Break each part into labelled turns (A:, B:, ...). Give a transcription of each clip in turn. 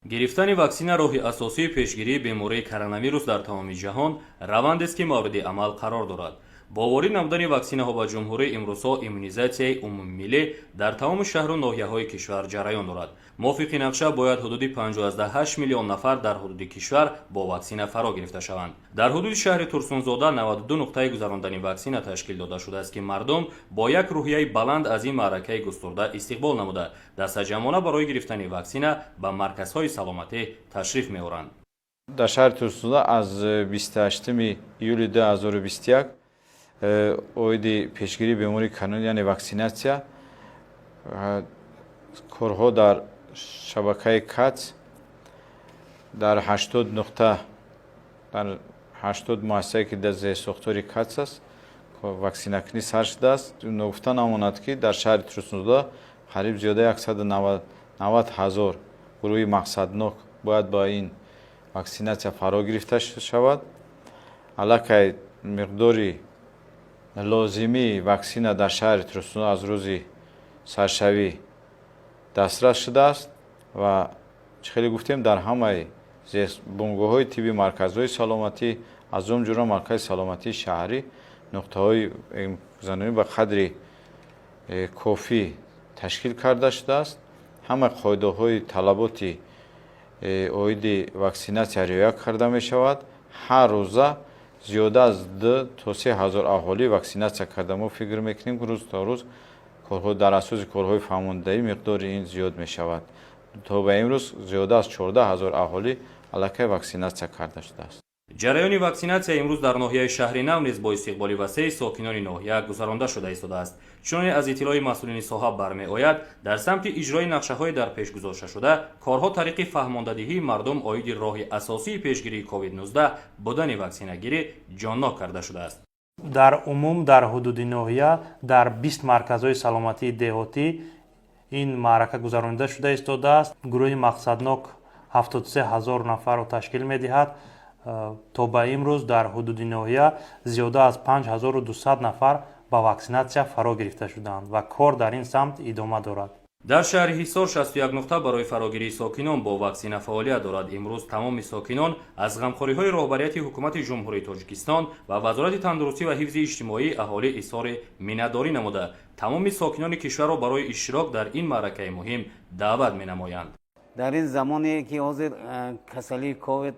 A: گرفتن واکسن راهی اساسی پیشگیری بیماری کرونا در تمام جهان روند است که مورد عمل قرار دارد. با وارد نمودن واکسن ها به جمهوری امروزها ایمونیزاسیای عمومی در تمام شهر و ناحیه های کشور جریان دارد. موافق نقشه باید حدود 58 میلیون نفر در حدود کشور با واکسن فرا گرفته شوند. در حدود شهر ترسونزاده 92 نقطه گذراندن واکسن تشکیل داده شده است که مردم با یک روحیه بلند از این معرکه گسترده استقبال نموده دستجمعانه برای گرفتن واکسن به مرکزهای سلامتی تشریف می‌آورند.
B: در شهر ترسونزاده از 28 ایول 2021 اویدی پیشگیری بیماری کرونا یعنی واکسیناسیا کارها در شبکه کات در 80 نقطه در 80 مؤسسه که در ساختاری کات است واکسینه کنی سر شده است. نگفته نماند که در شهر ترسونزاده قریب زیاده 190,000 گروه مقصدناک باید با این واکسیناسیا فرا گرفته شود. علاقه مقداری لازمی واکسن در شهر ترسونزاده از روز سرشوی دسترس شده است و خیلی گفتیم در همه بنگاه‌های طبی مرکزهای سلامتی از جمله مرکز سلامتی شهری نقطه‌های زنانی به قدری کافی تشکیل کرده شده است. همه قاعده‌های طلبات اویدی واکسیناسیا رعایت کرده می شود. هر روزه زیاده از 2 تا 3 هزار اهالی واکسیناسیا کرده. ما فکر میکنیم که روز تا روز کارها در اساس کارهای فرماندهی مقدار این زیاد می شود. تا به امروز زیاده از 14,000 اهالی علاقه واکسیناسیا کرده شده است.
A: جریان واکسیناسیا امروز در ناحیه شهر نو نیز با استقبال وسیع ساکنان ناحیه گذرانده شده است. چون از اطلاع مسئولین صاحب برمی‌آید در سمت اجرای نقشه‌های در پیش گذاشته شده کارها طریق فهماندهی مردم عاید راه اساسی پیشگیری کووید 19 بودن واکسن گیری جانناک کرده شده است.
C: در عموم در حدود ناحیه در 20 مرکزهای سلامتی دهاتی این معرکه گذرانده شده است. گروه مقصدناک 73,000 نفر را تشکیل می‌دهد. تا به امروز در حدود ناحیه زیاده از 5200 نفر با واکسیناسیا فرا گرفته شدند و کار در این سمت ادامه دارد.
A: در شهر حصار 61 نقطه برای فراگیری ساکنان با واکسن فعالیت دارد. امروز تمام ساکنان از غمخوری‌های رهبریت حکومت جمهوری تاجیکستان و وزارت تندرستی و حفظ اجتماعی اهالی اظهار مینه‌داری نموده تمام ساکنان کشور را برای اشتراک در این معرکه مهم دعوت می‌نمایند.
D: در این زمانی که حاضر کسری کووید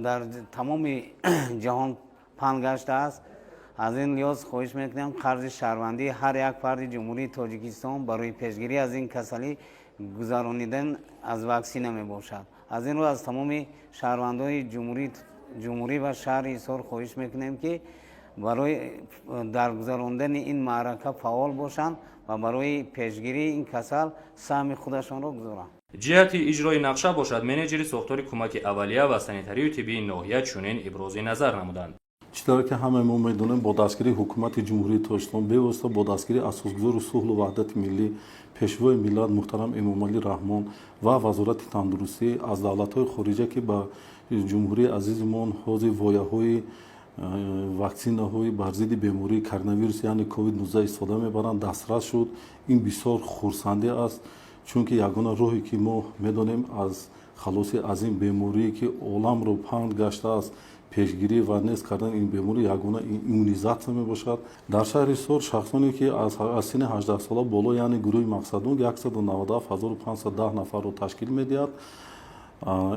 D: در تمام جهان پهن گشته است از این لحاظ خواهش میکنم قرض شهروندی هر یک فرد جمهوری تاجیکستان برای پیشگیری از این کسری گذرانیدن از واکسن می باشد. از این رو از تمام شهروندان جمهوری و شهر حصار خواهش میکنیم که برای در گذراندن این معرکه فعال باشند و برای پیشگیری این کسل سهم خودشان را گذارند.
A: جهت اجرای نقشه باشد منیجر ساختار کمک اولیه و سانیتری و طبی ناحیه چنین ابراز نظر نمودند.
E: چطور که همه ما میدونیم با دستگیری حکومت جمهوری تاجیکستان به با دستگیری اساسگذار صلح و وحدت ملی پیشوای ملت محترم امامعلی رحمان و وزارت تندرستی از دولت‌های خارجی که با جمهوری عزیزمان حاضر وایه‌های واکسین‌های بر ضد بیماری کرونا یعنی کووید 19 استفاده می‌برند دسترس شد. این بسیار خرسنده است چون که یگانه راهی که ما می‌دانیم از خلاص از این بیماری که عالم رو پهن گشته است پیشگیری و نیز کردن این بیماری یگانه ایمونیزاسیا میباشد. در شهر حصار شخصانی که از سن 18 ساله بالا یعنی گروه مقصدون 197,510 نفر رو تشکیل میدهد.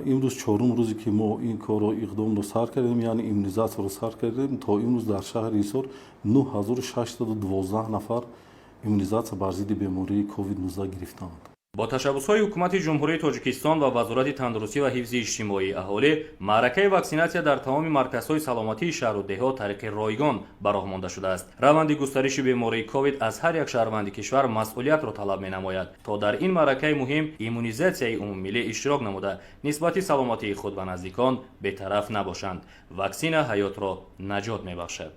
E: امروز چهارم روزی که ما این کار رو اقدام رو سر کردیم یعنی ایمونیزاسیا رو سر کردیم تا امروز در شهر حصار 9612 نفر ایمونیزاسیا بر ضد بیماری کووید 19 گرفتند.
A: با تشبس‌های حکومت جمهوری تاجیکستان و وزارت تندرستی و حفظ اجتماعی اهالی معرکه واکسیناسیا در تمام مرکزهای سلامتی شهر و دهات طریق رایگان براه مانده شده است. روند گسترش بیماری کووید از هر یک شهروند کشور مسئولیت را طلب می‌نماید تا در این معرکه مهم ایمونیزاسیای عمومی اشتراک نموده نسبت سلامتی خود و نزدیکان بی‌طرف نباشند. واکسن حیات را نجات می‌بخشد.